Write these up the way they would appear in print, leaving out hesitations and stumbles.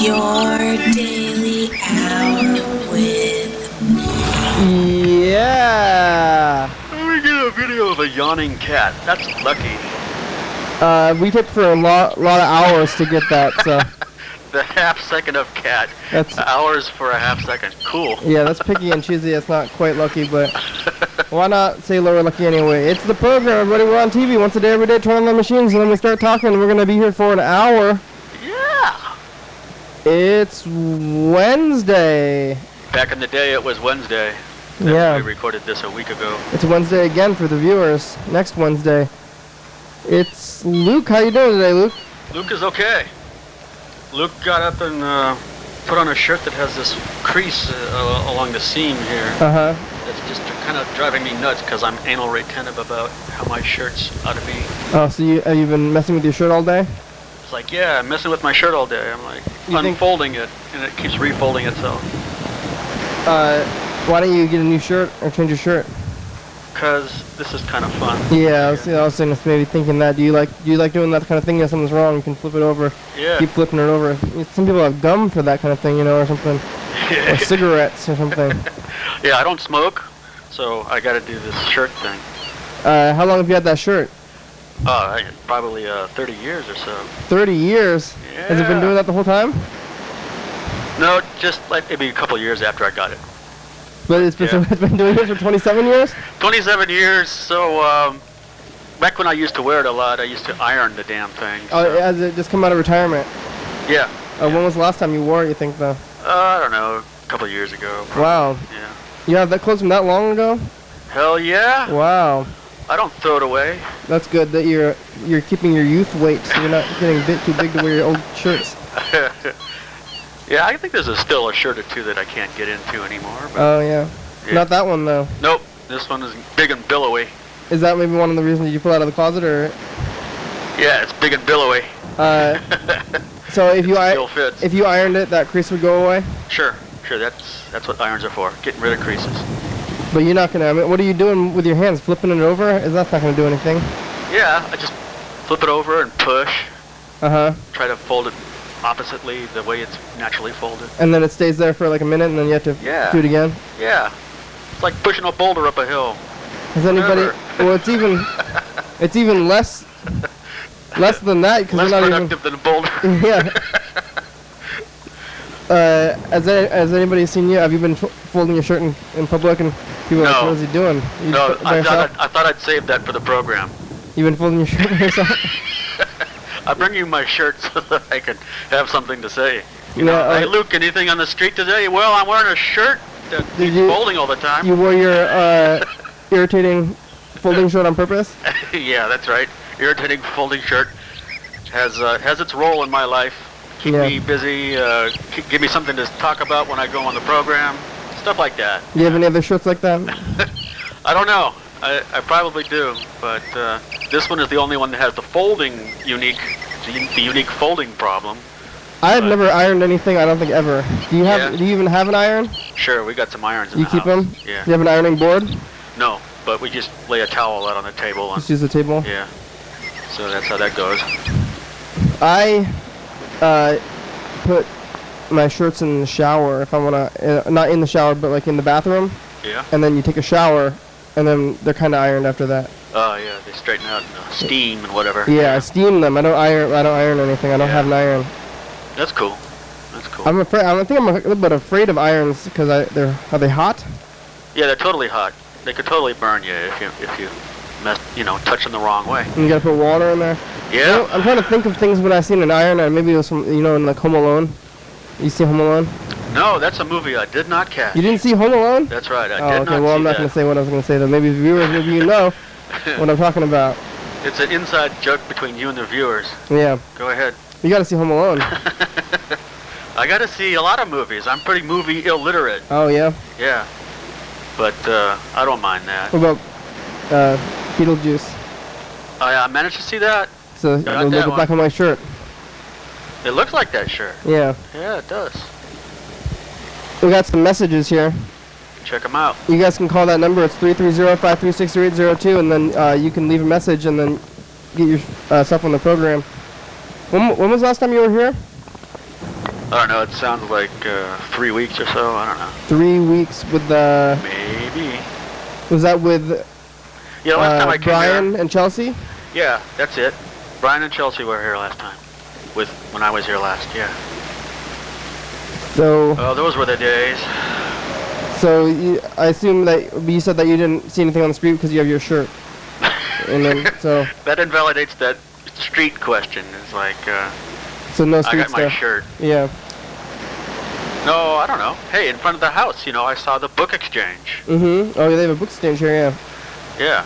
Your daily hour with me. Yeah. Let me get a video of a yawning cat. That's lucky. We took for a lot of hours to get that, so. The half second of cat. That's hours for a half second. Cool. Yeah, that's picky and choosy. It's not quite lucky, but why not say lower lucky anyway? It's the program, everybody. We're on TV once a day, every day. Turn on the machines, and then we start talking. We're going to be here for an hour. Yeah. It's Wednesday. Back in the day, it was Wednesday. Yeah. We recorded this a week ago. It's Wednesday again for the viewers. Next Wednesday. It's Luke. How you doing today, Luke? Luke is okay. Luke got up and put on a shirt that has this crease along the seam here. Uh-huh. It's just kind of driving me nuts because I'm anal retentive about how my shirts ought to be. Oh, so have you been messing with your shirt all day? It's like, yeah, I'm messing with my shirt all day. I'm like unfolding it, and it keeps refolding itself. Why don't you get a new shirt or change your shirt? Because this is kind of fun. Yeah, I was maybe thinking that. Do you like doing that kind of thing? If something's wrong, you can flip it over. Yeah. Keep flipping it over. Some people have gum for that kind of thing, you know, or something. Or cigarettes or something. Yeah, I don't smoke, so I got to do this shirt thing. How long have you had that shirt? Probably 30 years or so. 30 years? Yeah. Has it been doing that the whole time? No, just like maybe a couple years after I got it. But it's been doing this for 27 years? 27 years, so back when I used to wear it a lot, I used to iron the damn thing. So. Oh, has it just come out of retirement? Yeah. When was the last time you wore it, you think, though? I don't know, a couple of years ago. Probably. Wow. Yeah. You have that clothes from that long ago? Hell yeah. Wow. I don't throw it away. That's good that you're keeping your youth weight, so you're not getting a bit too big to wear your old shirts. Yeah, I think there's still a shirt or two that I can't get into anymore. But Oh, yeah. Not that one, though. Nope. This one is big and billowy. Is that maybe one of the reasons you pull out of the closet, or? Yeah, it's big and billowy. So if you still fits. if you ironed it, that crease would go away? Sure. That's what irons are for, getting rid of creases. But you're not gonna. I mean, what are you doing with your hands? Flipping it over? That's not gonna do anything. Yeah, I just flip it over and push. Try to fold it oppositely the way it's naturally folded. And then it stays there for like a minute, and then you have to do it again. Yeah. It's like pushing a boulder up a hill. Has anybody? Well, it's even less than that because less you're not productive than a boulder. Yeah. Has anybody seen you? Have you been folding your shirt in public and people are like, what is he doing? No, I thought I'd save that for the program. You've been folding your shirt by yourself? I bring you my shirt so that I can have something to say. You know, hey Luke, anything on the street today? Well, I'm wearing a shirt that needs folding all the time. You wore your irritating folding shirt on purpose? Yeah, that's right. Irritating folding shirt has its role in my life. Keep me busy, give me something to talk about when I go on the program, stuff like that. Do you have any other shirts like that? I don't know. I probably do, but this one is the only one that has the unique folding problem. I've never ironed anything, I don't think ever. Do you even have an iron? Sure, we got some irons in the house. You keep them? Yeah. Do you have an ironing board? No, but we just lay a towel out on the table. Just use the table? Yeah. So that's how that goes. I put my shirts in the shower if I want to, not in the shower, but like in the bathroom. Yeah. And then you take a shower, and then they're kind of ironed after that. Oh yeah, they straighten out and steam and whatever. Yeah, I steam them. I don't iron anything. I don't have an iron. That's cool. That's cool. I'm afraid. I think I'm a little bit afraid of irons because are they hot? Yeah, they're totally hot. They could totally burn you if you touch them the wrong way. And you gotta put water in there. Yeah. You know, I'm trying to think of things when I seen an iron, and maybe it was from in like Home Alone. You see Home Alone? No, that's a movie I did not catch. You didn't see Home Alone? That's right. I did not see well, I'm not going to say what I was going to say, though. Maybe the viewers, maybe you know what I'm talking about. It's an inside joke between you and the viewers. Yeah. Go ahead. You got to see Home Alone. I got to see a lot of movies. I'm pretty movie illiterate. Oh, yeah? Yeah. But I don't mind that. What about Beetlejuice? I managed to see that. So, a little black and white shirt. It looks like that shirt. Yeah. Yeah, it does. We got some messages here. Check them out. You guys can call that number. It's 330-536-3802, and then you can leave a message and then get yourself on the program. When was the last time you were here? I don't know. It sounds like 3 weeks or so. I don't know. 3 weeks with the... Maybe. Was that with Yeah, last time I came Brian here, and Chelsea? Yeah, that's it. Brian and Chelsea were here last time. When I was here last, yeah. So... Oh, those were the days. So I assume that you said that you didn't see anything on the street because you have your shirt. And then, so... That invalidates that street question. It's like, so no street I got my stuff. shirt. Yeah. No, I don't know. Hey, in front of the house, I saw the book exchange. Mm-hmm. Oh, yeah, they have a book exchange here, yeah. Yeah.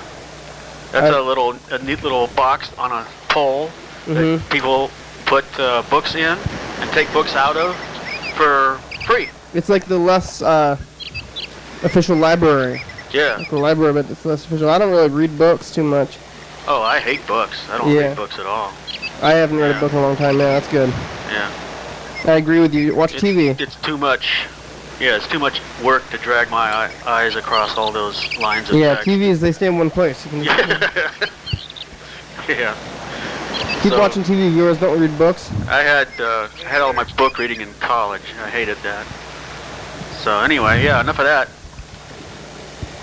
That's a neat little box on a pole that people put books in and take books out of for free. It's like the less official library. Yeah. Like the library, but it's less official. I don't really read books too much. Oh, I hate books. I don't read books at all. I haven't read a book in a long time now. That's good. Yeah. I agree with you. Watch TV. It's too much. Yeah, it's too much work to drag my eyes across all those lines of text. TVs, they stay in one place. You can yeah. Keep watching TV. Viewers don't read books. I had all my book reading in college. I hated that. So anyway, yeah, enough of that.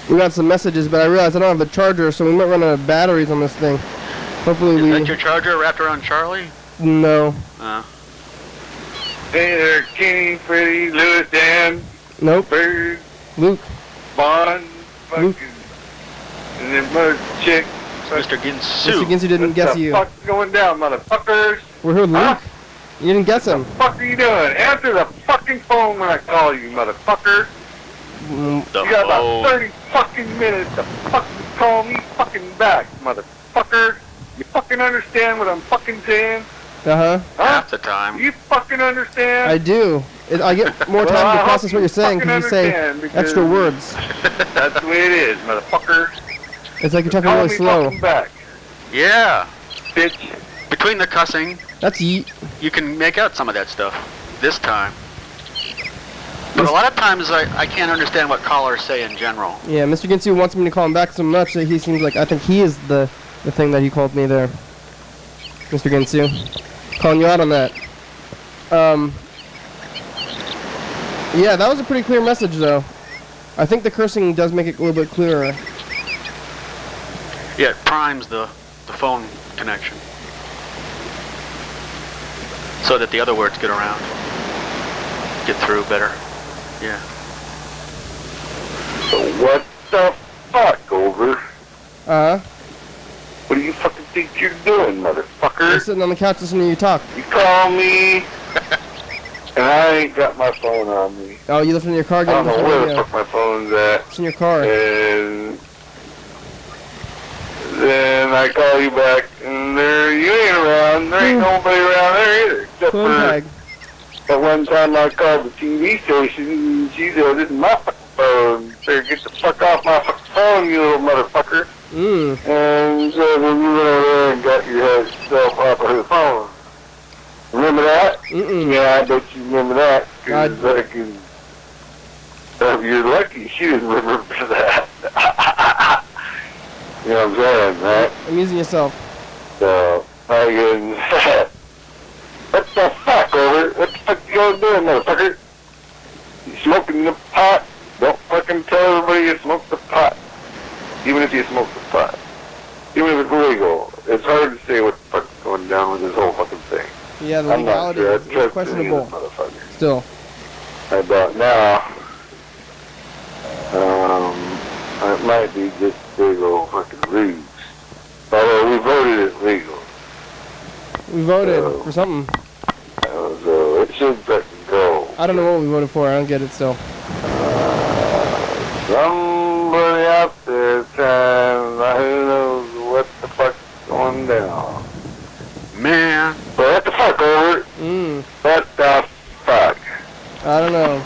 We got some messages, but I realized I don't have the charger, so we might run out of batteries on this thing. Hopefully Is that your charger wrapped around Charlie? No. Hey there, Kenny, Freddie, Lewis, Dan. Nope. Bird. Luke. Bond. Luke. And then mother chick. Mr. Ginsu. Mr. Ginsu didn't guess you. What the fuck's going down, motherfuckers? We're here with Luke. You didn't guess him. What the fuck are you doing? Answer the fucking phone when I call you, motherfucker. You got about 30 fucking minutes to fucking call me fucking back, motherfucker. You fucking understand what I'm fucking saying? Uh-huh. Half the time. You fucking understand? I do. I get more time to process what you're saying because you say extra words. That's the way it is, motherfucker. It's like you're talking really slow. Back. Yeah. Bitch. Between the cussing, that's yeet. You can make out some of that stuff this time. But a lot of times I can't understand what callers say in general. Yeah, Mr. Ginsu wants me to call him back so much that he seems like I think he is the thing that he called me there. Mr. Ginsu. Calling you out on that. Yeah, that was a pretty clear message though. I think the cursing does make it a little bit clearer. Yeah, it primes the phone connection. So that the other words get around. Get through better. Yeah. So what the fuck, over? Uh-huh. What do you fucking think you're doing, motherfucker? You're sitting on the couch listening to you talk. You call me, and I ain't got my phone on me. Oh, you left it in your car? I don't know where the fuck my phone's at. It's in your car. And then I call you back, and you ain't around. There ain't nobody around there either. Except for at one time I called the TV station, and she said, this is my fucking phone. Better get the fuck off my fucking phone, you little motherfucker. And so then you went over there and got yourself off of her phone. Remember that? Yeah, I bet you remember that. Because you're lucky she didn't remember that. You know what I'm saying, right? Amusing yourself. So, I go, what the fuck, over? What the fuck you guys doing, motherfucker? You smoking the pot? Don't fucking tell everybody you smoke the pot. Even if you smoke the pot. Even if it's legal. It's hard to say what the fuck's going down with this whole fucking thing. Yeah, the legality is questionable. Still. I doubt now. It might be just big old fucking ruse. Although we voted it legal. We voted for something. So it should fucking go. I don't know what we voted for. I don't get it still. Somebody out there trying, who knows what the fuck's going down. Man. But what the fuck, over? What the fuck? I don't know.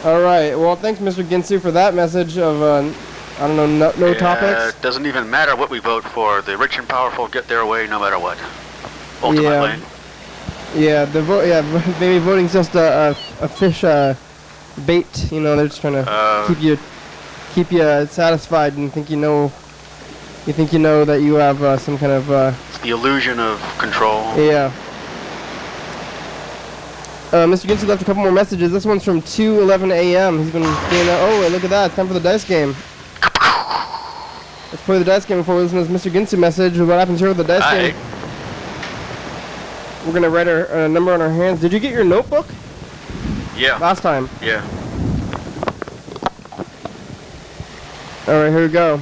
Alright, well thanks Mr. Ginsu for that message of, I don't know, no topics. It doesn't even matter what we vote for. The rich and powerful get their way no matter what. Ultimately. Yeah, maybe voting's just a fish, bait, you know, they're just trying to keep you satisfied and think you know that you have some kind of it's the illusion of control. Yeah. Mr. Ginsey left a couple more messages. This one's from 2:11 a.m. He's been doing that. Oh, look at that. It's time for the dice game. Let's play the dice game before we listen to this Mr. Ginsey message. What happens here with the dice game? We're going to write our number on our hands. Did you get your notebook? Yeah. Last time. Yeah. All right, here we go.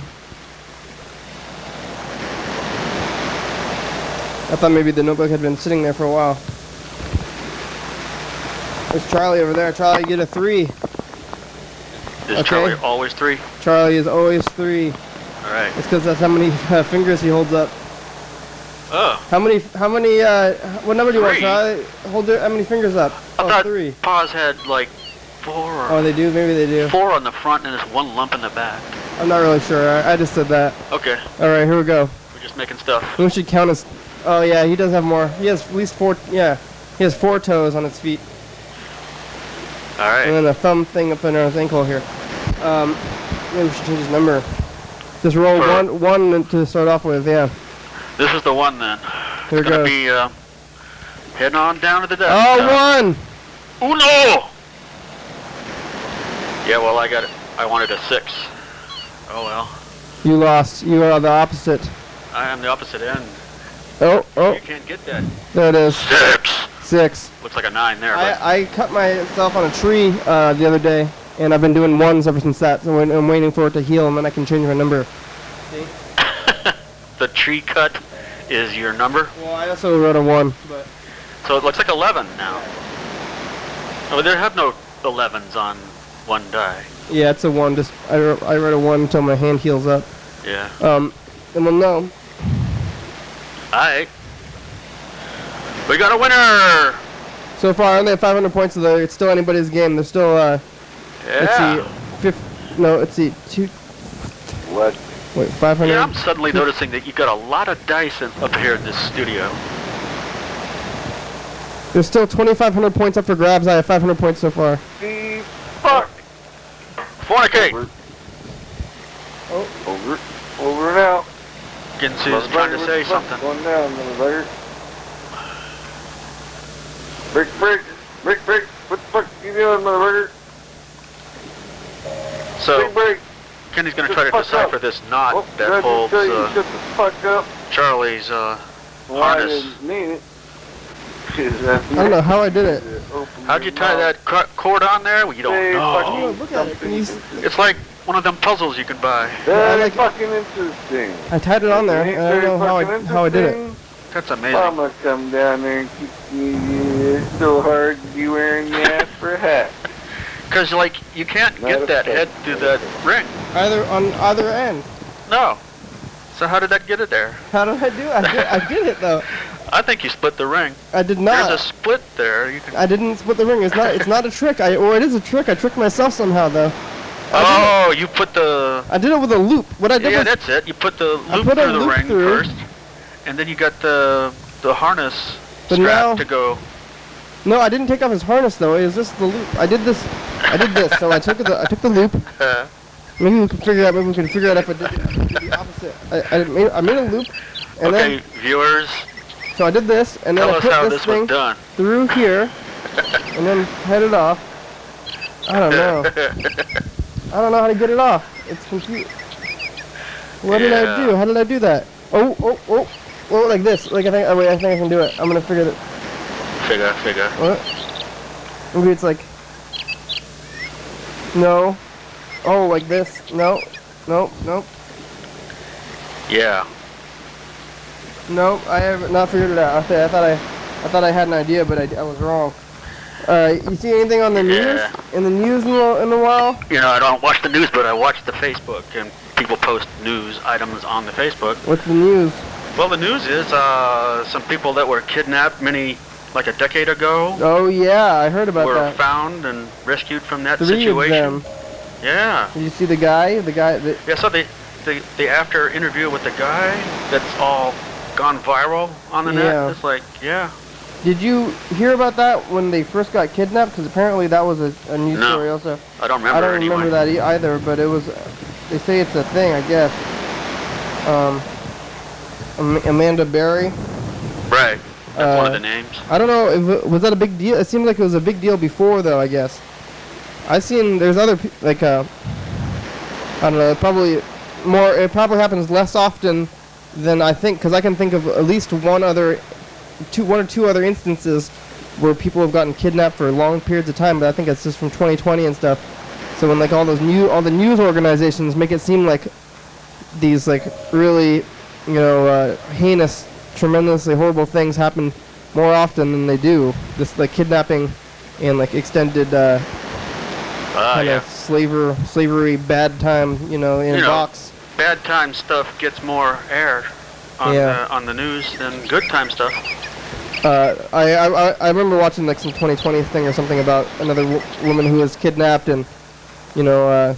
I thought maybe the notebook had been sitting there for a while. There's Charlie over there. Charlie, get a 3. Is Charlie always 3? Charlie is always 3. All right. It's because that's how many fingers he holds up. Oh. How many, what number do you want, Charlie? How many fingers up? I thought 3. Paws had like 4 or... Oh, they do? Maybe they do. 4 on the front and there's 1 lump in the back. I'm not really sure. I just said that. Okay. All right, here we go. We're just making stuff. We should count his... Oh, yeah, he does have more. He has at least 4... Yeah, he has 4 toes on his feet. All right. And then a thumb thing up under his ankle here. Maybe we should change his number. Just roll one to start off with, yeah. This is the one then. Here it's going to be heading on down to the desk. Oh, 1! Uno! Yeah, well, I got it. I wanted a 6. Oh, well. You lost. You are the opposite. I am the opposite end. Oh. You can't get that. There it is. 6. 6. Looks like a 9 there. I cut myself on a tree the other day, and I've been doing 1s ever since that, so I'm waiting for it to heal, and then I can change my number. See? The tree cut is your number? Well, I also wrote a 1. But so it looks like 11 now. Oh, there have no 11s on one die. Yeah, it's a 1. Just I wrote a 1 until my hand heals up. Yeah. And we'll know. Alright. We got a winner! So far, I only have 500 points, so it's still anybody's game. There's still, let's see, let's see, 2... What? Wait, 500? Yeah, I'm suddenly noticing that you got a lot of dice up here in this studio. There's still 2,500 points up for grabs. I have 500 points so far. Fuck! Fornicate! Over and out. Ginsey's trying to say something. Going down, motherfucker. Brick. What the fuck you doing, motherfucker? So, Brick. Kenny's going to try to decipher this knot that holds shut the fuck up. Charlie's Well, harness. I didn't mean it. I don't know how I did it. How'd you tie that cord on there? Well, you don't know. Oh, look at it. Can you It's like one of them puzzles you can buy. That's fucking interesting. I tied it on there. And I don't know how I did it. That's amazing. I'm gonna come down there and keep you so hard you wearing your ass for a hat. Because, like, you can't get that head through that ring. On either end. No. So how did that get it there? How did I do it? I did it, though. I think you split the ring. I did not. There's a split there. You can... I didn't split the ring. It's not a trick. Or it is a trick. I tricked myself somehow, though. Oh, you put the... I did it with a loop. What I did was... that's it. You put the loop through the ring first, and then you got the harness strap to go. No, I didn't take off his harness though. It was just the loop. I did this. So I took the loop. Maybe we can figure out. Maybe we can figure out if I did the opposite. I made a loop, and then viewers. So I did this, and then I put this thing through here, and then head it off. I don't know. I don't know how to get it off. It's confused. What did I do? How did I do that? Oh, like this. Like I think I can do it. I'm gonna figure it. Figure. What? Maybe it's like. No. Oh, like this. No. Yeah. No, I have not figured it out. I thought I had an idea, but I was wrong. You see anything on the news? In the news in a while? You know, I don't watch the news, but I watch the Facebook, and people post news items on the Facebook. What's the news? Well, the news is some people that were kidnapped like a decade ago. Oh yeah, I heard about that. Were found and rescued from that 3 situation. of them. Yeah. Did you see the guy? Yeah, so the after interview with the guy that's all gone viral on the net. It's like, yeah. Did you hear about that when they first got kidnapped? Because apparently that was a news story also. I don't remember. I don't remember that either, but it was. They say it's a thing, I guess. Amanda Berry. Right. That's one of the names. I don't know. Was that a big deal? It seemed like it was a big deal before, though, I guess. I've seen there's other, like, I don't know, it probably happens less often than I think, because I can think of at least one or two other instances where people have gotten kidnapped for long periods of time, but I think it's just from 2020 and stuff. So when, like, all the news organizations make it seem like these, like, really, you know, heinous, tremendously horrible things happen more often than they do. This, like, kidnapping and, like, extended kind of slavery bad time, you know, in a box. Bad time stuff gets more air on the news than good time stuff. I remember watching, like, some 2020 thing or something about another woman who was kidnapped and, you know,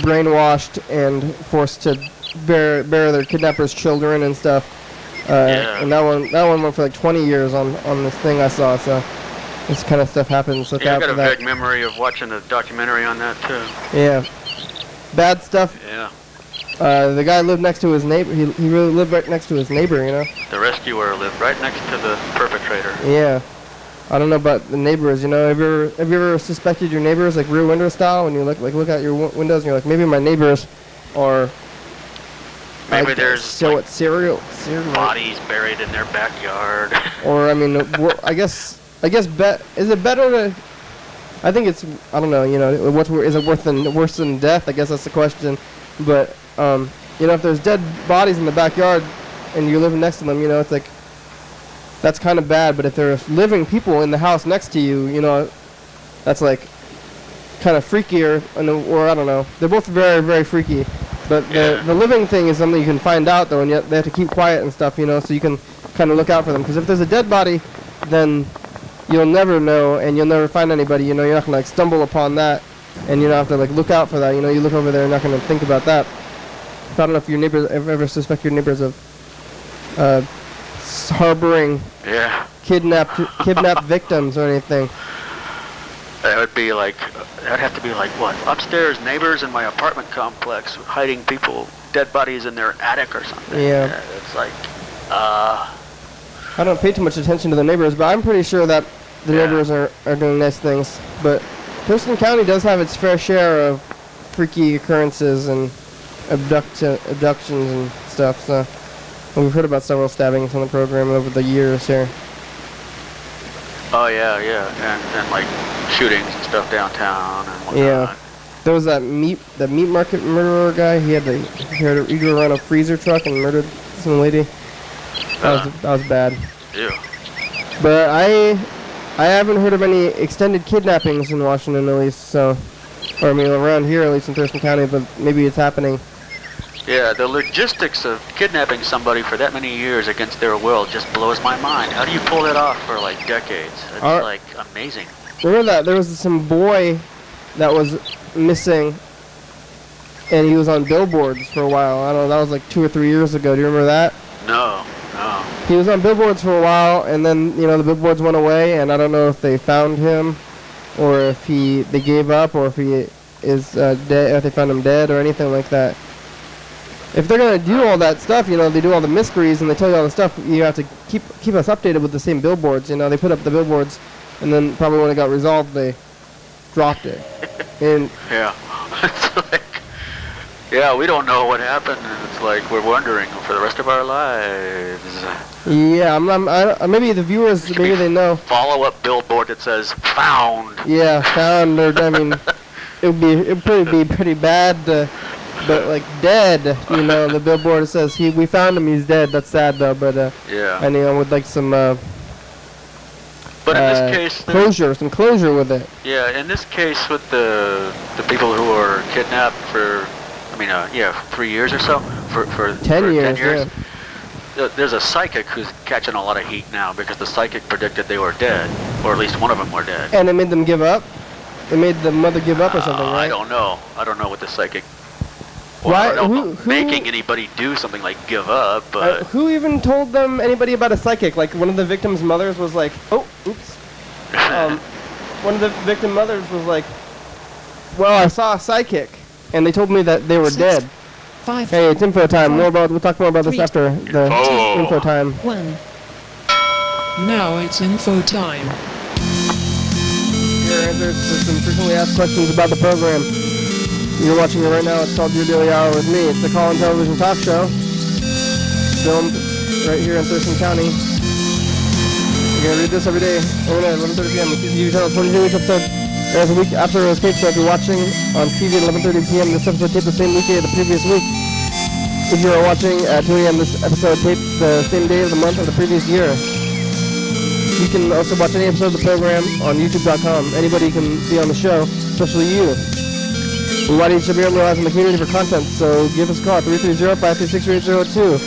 brainwashed and forced to bear their kidnappers' children and stuff. And that one went for like 20 years on this thing I saw. So this kind of stuff happens. Look out I got for a that. vague memory of watching a documentary on that too. Yeah, bad stuff. Yeah. The guy lived next to his neighbor. He really lived right next to his neighbor, you know. The rescuer lived right next to the perpetrator. Yeah. I don't know about the neighbors, you know. Have you ever suspected your neighbors, like Rear Window style, when you look out your windows and you're like, maybe my neighbors are maybe there's cereal bodies buried in their backyard. Or I mean, I guess is it better to? I think it's, I don't know, you know, is it worse than death? I guess that's the question. But you know, if there's dead bodies in the backyard and you're living next to them, you know, it's like, that's kind of bad. But if there's living people in the house next to you, you know, that's like kind of freakier, or I don't know. They're both very, very freaky. But the living thing is something you can find out, though, and yet they have to keep quiet and stuff, you know, so you can kind of look out for them. Because if there's a dead body, then you'll never know, and you'll never find anybody, you know. You're not going to, like, stumble upon that, and you don't have to, like, look out for that. You know, you look over there, you're not going to think about that. I don't know if your neighbors ever suspect your neighbors of harboring kidnapped victims or anything. That would be like, that'd have to be like, what, upstairs neighbors in my apartment complex hiding dead bodies in their attic or something. Yeah. It's like, I don't pay too much attention to the neighbors, but I'm pretty sure that the neighbors are doing nice things. But Thurston County does have its fair share of freaky occurrences and abductions and stuff, so we've heard about several stabbings on the program over the years here. Oh yeah, and like shootings and stuff downtown and whatnot. Yeah, there was that meat market murderer guy. He drove around a freezer truck and murdered some lady. That was bad. Yeah. But I haven't heard of any extended kidnappings in Washington, at least. So, or I mean around here, at least in Thurston County. But maybe it's happening. Yeah, the logistics of kidnapping somebody for that many years against their will just blows my mind. How do you pull that off for like decades? It's like amazing. Remember that there was some boy that was missing, and he was on billboards for a while. I don't know, that was like 2 or 3 years ago. Do you remember that? No. He was on billboards for a while, and then, you know, the billboards went away, and I don't know if they found him, or if they gave up, or if he is dead, if they found him dead, or anything like that. If they're gonna do all that stuff, you know, they do all the mysteries and they tell you all the stuff, you have to keep us updated with the same billboards. You know, they put up the billboards, and then probably when it got resolved, they dropped it. And it's like, we don't know what happened, and it's like we're wondering for the rest of our lives. Yeah, maybe the viewers, maybe they know. Follow-up billboard that says "found." Yeah, found. Or I mean, it'd probably be pretty bad. But like dead, you know, the billboard says we found him, he's dead. That's sad though, but I mean, I would like some but in this case, some closure with it. Yeah, in this case with the people who were kidnapped for, 3 years or so, for 10 years. Yeah. There's a psychic who's catching a lot of heat now because the psychic predicted they were dead, or at least one of them were dead. And it made them give up. It made the mother give up or something, right? I don't know what the psychic. Why? Who making anybody do something like give up? But who even told them anybody about a psychic? Like one of the victims' mothers was like, "Oh, oops." One of the victim mothers was like, "Well, I saw a psychic, and they told me that they were dead." 5. Hey, it's info time. We'll talk more about this after the info time. 1. Now it's info time. Here there's some frequently asked questions about the program. You're watching it right now. It's called Your Daily Hour with me. It's a call-in television talk show filmed right here in Thurston County. You're going to read this every day, overnight at 11:30 p.m. The TCTV channel 22. Each episode airs a week after it was taped, so if you're watching on TV at 11:30 p.m., this episode taped the same weekday of the previous week. If you are watching at 2 a.m., this episode taped the same day of the month of the previous year. You can also watch any episode of the program on YouTube.com. Anybody can be on the show, especially you. YDHWM relies on the community for content, so give us a call at 330-536-3802.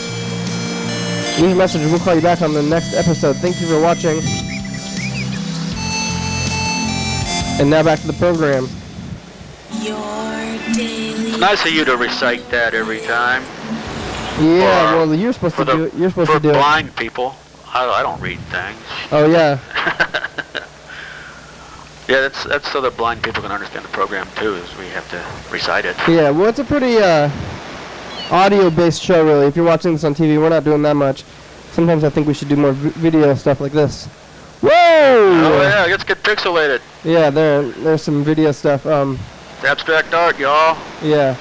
Leave a message and we'll call you back on the next episode. Thank you for watching. And now back to the program. Nice of you to recite that every time. Yeah, well, you're supposed to do it. You're supposed to do it. For blind people. I don't read things. Oh, yeah. Yeah, that's so that blind people can understand the program, too, is we have to recite it. Yeah, well, it's a pretty audio-based show, really. If you're watching this on TV, we're not doing that much. Sometimes I think we should do more video stuff like this. Whoa! Oh, yeah, let's get pixelated. Yeah, there's some video stuff. Abstract art, y'all. Yeah.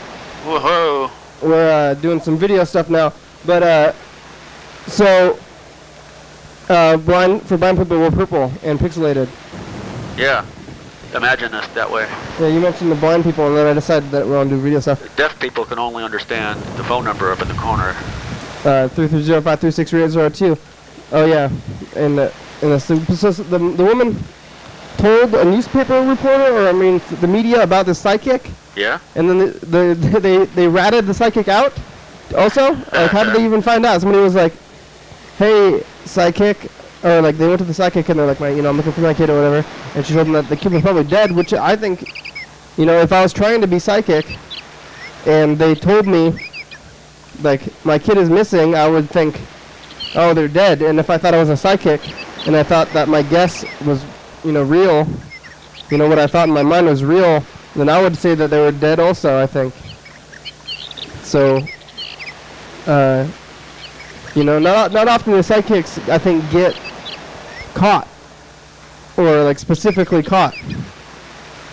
Woohoo! We're doing some video stuff now, but blind people, we're purple and pixelated. Yeah, imagine us that way. Yeah, you mentioned the blind people, and then I decided that we're gonna do video stuff. Deaf people can only understand the phone number up in the corner. 330-536-3802. Oh yeah, and the woman told a newspaper reporter, or I mean the media, about the psychic. Yeah. And then they ratted the psychic out. Also, like, how did they even find out? Somebody was like, "Hey, psychic," or like they went to the psychic and they're like, I'm looking for my kid or whatever, and she told them that the kid was probably dead. Which I think, if I was trying to be psychic, and they told me, like, my kid is missing, I would think, oh, they're dead. And if I thought I was a psychic, and I thought that my guess was, real, what I thought in my mind was real, then I would say that they were dead also, I think. So, not often the psychics, I think, get caught, or like specifically caught.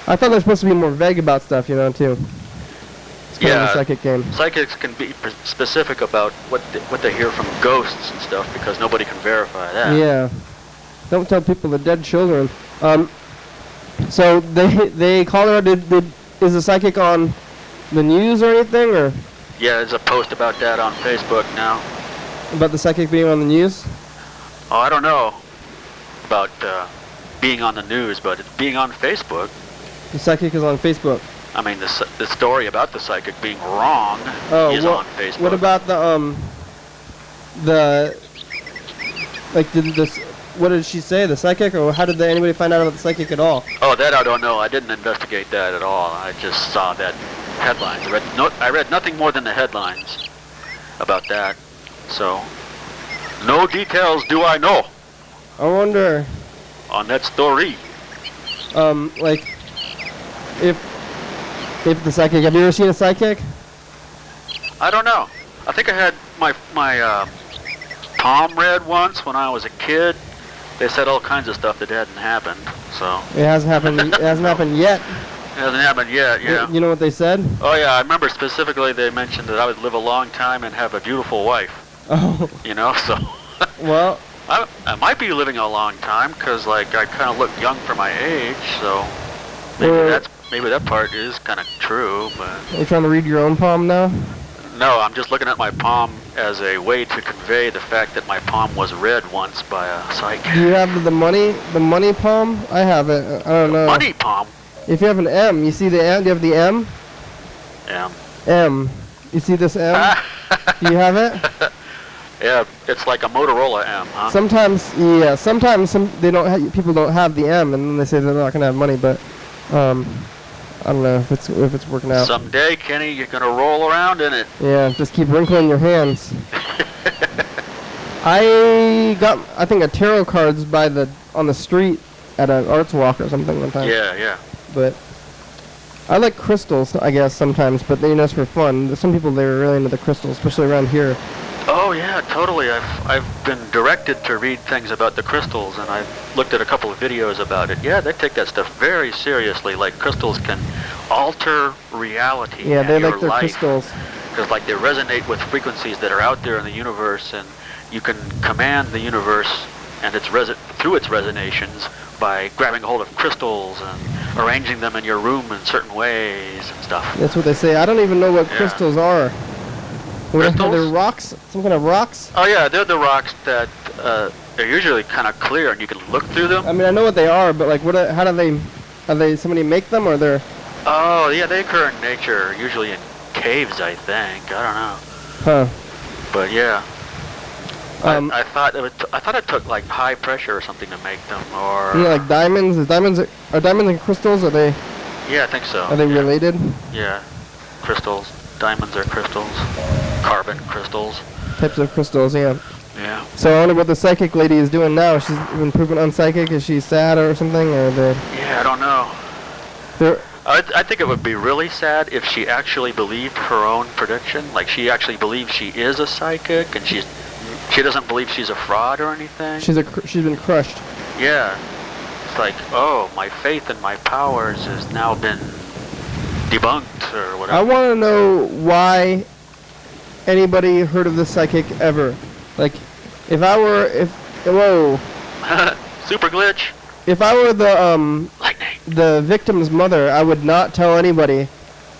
I thought they're supposed to be more vague about stuff, too. It's kind of a psychic game. Psychics can be specific about what they hear from ghosts and stuff, because nobody can verify that. Yeah. Don't tell people the dead children. So they call her. Is the psychic on the news or anything, or? Yeah, there's a post about that on Facebook now. About the psychic being on the news? Oh, I don't know about being on the news, but it's being on Facebook. The psychic is on Facebook. I mean, the story about the psychic being wrong is on Facebook. What about what did she say, the psychic, or how did anybody find out about the psychic at all? Oh, that I don't know. I didn't investigate that at all. I just saw that headlines. I read nothing more than the headlines about that. So, no details do I know. I wonder. On that story. If the psychic, have you ever seen a psychic? I don't know. I think I had my palm read once when I was a kid. They said all kinds of stuff that hadn't happened. So it hasn't happened. It hasn't happened yet. It hasn't happened yet. Yeah. You know what they said? Oh yeah, I remember specifically they mentioned that I would live a long time and have a beautiful wife. Oh. So. Well. I might be living a long time because I kind of look young for my age. So maybe that part is kind of true. But. Are you trying to read your own palm now? No, I'm just looking at my palm as a way to convey the fact that my palm was read once by a psychic. Do you have the money palm? I have it. I don't know. Money palm? If you have an M, you see the M? Do you have the M? M. You see this M? Do you have it? Yeah, it's like a Motorola M, huh? Sometimes people don't have the M, and then they say they're not gonna have money, but I don't know if it's working out. Someday, Kenny, you're gonna roll around in it. Yeah, just keep wrinkling your hands. I got, I think, a tarot cards on the street at an arts walk or something one time. Yeah. But I like crystals, I guess, sometimes, but it's for fun. Some people, they're really into the crystals, especially around here. Oh yeah, totally. I've been directed to read things about the crystals, and I've looked at a couple of videos about it. Yeah, they take that stuff very seriously. Like crystals can alter reality. Yeah, and they your like their life, crystals. because like they resonate with frequencies that are out there in the universe, and you can command the universe and its through its resonations by grabbing hold of crystals and arranging them in your room in certain ways and stuff. That's what they say. I don't even know what crystals are. Crystals? They're rocks? Some kind of rocks? Oh yeah, they're the rocks that they're usually kind of clear and you can look through them. I mean, I know what they are, but like, how do they? Are they somebody make them, or they're? Oh yeah, they occur in nature, usually in caves, I think. I don't know. Huh. But yeah. I thought it took like high pressure or something to make them, or You know, like diamonds. Are diamonds and crystals? Are they? yeah, I think so. Are they related? Yeah, crystals. Diamonds are crystals. Carbon crystals. Types of crystals, yeah. Yeah. So I wonder what the psychic lady is doing now. She's been proven unpsychic. Is she sad or something, or they? Yeah, I don't know. I think it would be really sad if she actually believed her own prediction. Like she actually believes she is a psychic, and she doesn't believe she's a fraud or anything. She's been crushed. Yeah. It's like, oh, my faith and my powers has now been debunked or whatever. I want to know why anybody heard of this psychic ever. Like, whoa. Super glitch. If I were Lightning. the victim's mother, I would not tell anybody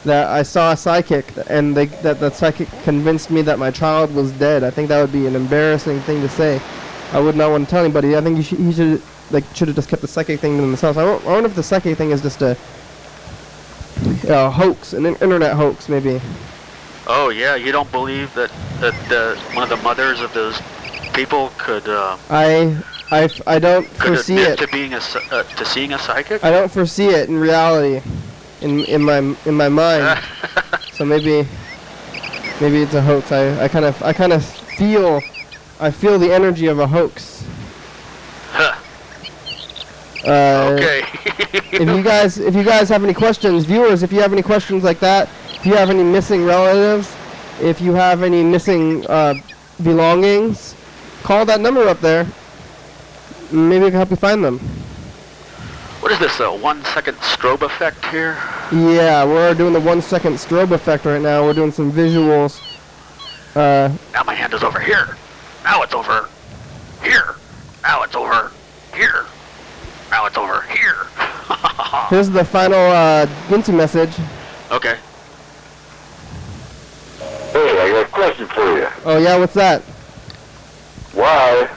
that I saw a psychic and that the psychic convinced me that my child was dead. I think that would be an embarrassing thing to say. I would not want to tell anybody. I think he should have just kept the psychic thing to themselves. I wonder if the psychic thing is just a hoax, an internet hoax, maybe. Oh yeah, you don't believe that one of the mothers of those people could? I don't foresee it. To seeing a psychic? I don't foresee it in reality, in my mind. So maybe it's a hoax. I kind of feel the energy of a hoax. Huh. Okay. if you guys have any questions, viewers, if you have any questions like that, if you have any missing relatives, if you have any missing belongings, call that number up there. Maybe we can help you find them. What is this, a 1 second strobe effect here? Yeah, we're doing the 1 second strobe effect right now. We're doing some visuals. Now my hand is over here. Now it's over here. Now it's over here. Now it's over here. Here's the final Ginty message. Okay. Hey, I got a question for you. Oh yeah, what's that? Why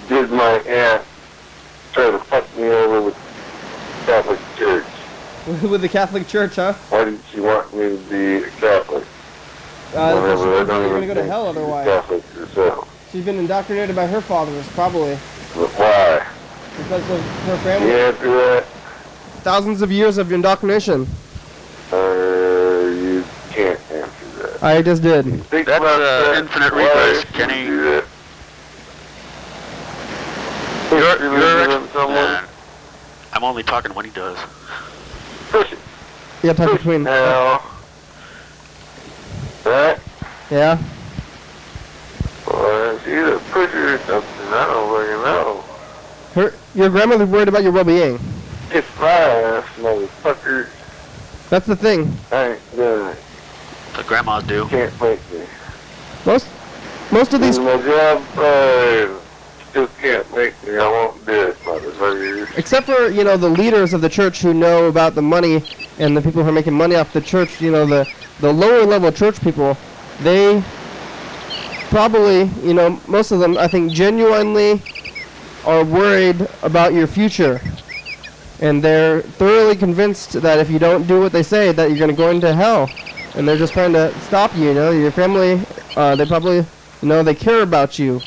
did my aunt try to fuck me over with the Catholic Church? With the Catholic Church, huh? Why didn't she want me to be a Catholic? Because you're going to go to hell otherwise. Catholic herself. She's been indoctrinated by her fathers, probably. But why? Because of her family. You answer that? Thousands of years of indoctrination. You can't answer that. I just did. Think That's about that. infinite Why reverse, did Kenny. you do that? You're I'm only talking when he does. Push it. Yeah, talk between. Now. Right? Yeah? Well, it's either push it or something. I don't fucking know. Your grandmother's worried about your well-being. It's my ass, motherfucker. That's the thing. I ain't doing it. The grandmas do. Can't make me. Most of these. My job, still can't make me. I won't do it, motherfucker. Except for, the leaders of the church who know about the money and the people who are making money off the church, the lower level church people, they probably, most of them, I think, genuinely are worried about your future. And they're thoroughly convinced that if you don't do what they say, that you're going to go into hell. And they're just trying to stop you, your family, they probably, they care about you.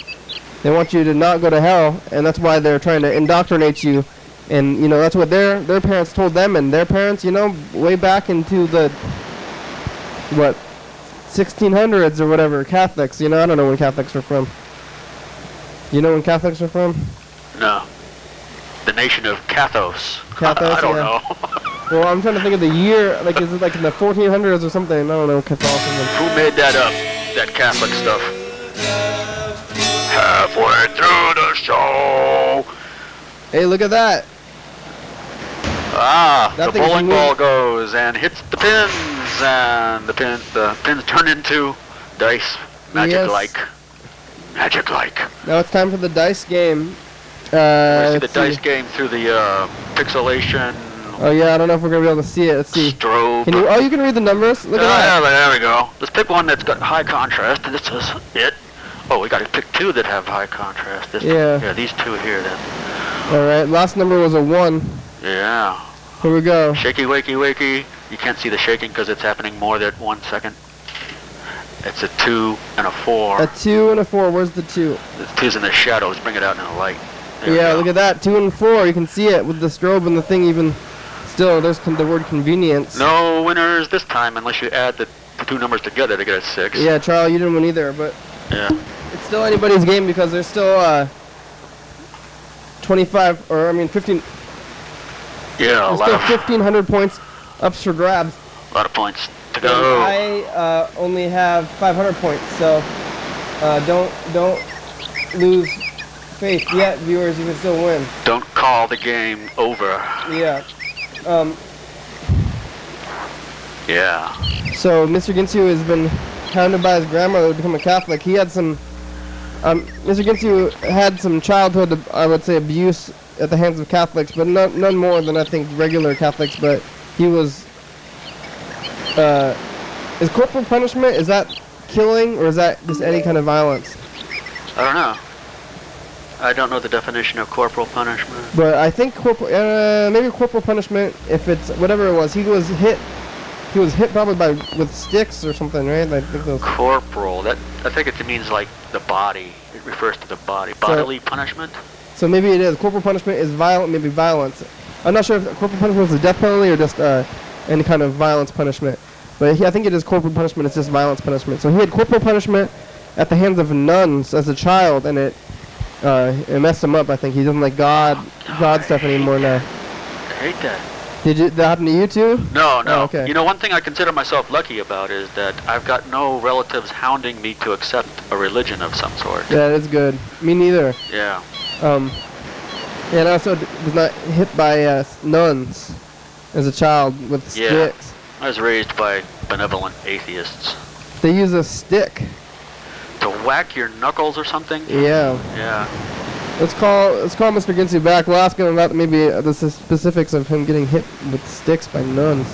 They want you to not go to hell, and that's why they're trying to indoctrinate you. And, that's what their parents told them, and their parents, way back into the, 1600s or whatever, Catholics, I don't know when Catholics are from. You know when Catholics are from? No. The nation of Cathos. Cathos, I don't know. Well, I'm trying to think of the year, is it like in the 1400s or something? I don't know, Catholicism. Who made that up? That Catholic stuff? Halfway through the show. Hey, look at that. Ah, That the thing's bowling moving. ball goes and hits the pins, and the pins turn into dice. Magic-like. Magic-like. Now it's time for the dice game. We see the let's dice game through the pixelation. Oh yeah, I don't know if we're gonna be able to see it. Let's see. Strobe. Can you? Oh, you can read the numbers. Look at that. Yeah, there we go. Let's pick one that's got high contrast, and this is it. Oh, we gotta pick two that have high contrast. Yeah, these two here then. All right. Last number was a 1. Yeah. Here we go. Shaky, wakey, wakey. You can't see the shaking because it's happening more than 1 second. It's a 2 and a 4. A 2 and a 4. Where's the 2? The 2's in the shadows. Bring it out in the light. There Yeah, we look go. at that. 2 and 4. You can see it with the strobe and the thing. Even still, there's the word convenience. No winners this time unless you add the two numbers together to get a 6. Yeah, Charlie, you didn't win either, but Yeah. it's still anybody's game because there's still 25 or I mean 15. Yeah, a There's lot still of 1,500 points up for grabs. points to And go. I only have 500 points, so don't lose faith yet, viewers. You can still win. Don't call the game over. Yeah. Yeah. So Mr. Ginsu has been hounded by his grandmother to become a Catholic. He had some. Mr. Ginsu had some childhood, I would say, abuse at the hands of Catholics, but none more than I think regular Catholics. But he was. Is corporal punishment, is that killing or is that just any kind of violence? I don't know. I don't know the definition of corporal punishment. But I think maybe corporal punishment, if it's whatever it was, he was hit probably with sticks or something, right? I think those. Corporal. I think it means like the body. It refers to the body. Bodily punishment. So maybe it is. Corporal punishment is maybe violence. I'm not sure if corporal punishment is a death penalty or just any kind of violence punishment. But I think it is corporal punishment. It's just violence punishment. So he had corporal punishment at the hands of nuns as a child, and it messed him up. I think he doesn't like God stuff anymore now. I hate that. Did that happen to you too? No. Oh, okay. You know, one thing I consider myself lucky about is that I've got no relatives hounding me to accept a religion of some sort. Yeah, that's good. Me neither. Yeah. And I also was not hit by nuns as a child with sticks. I was raised by benevolent atheists. They use a stick. To whack your knuckles or something? Yeah. Yeah. Let's call Mr. Ginsu back. We'll ask him about maybe the specifics of him getting hit with sticks by nuns.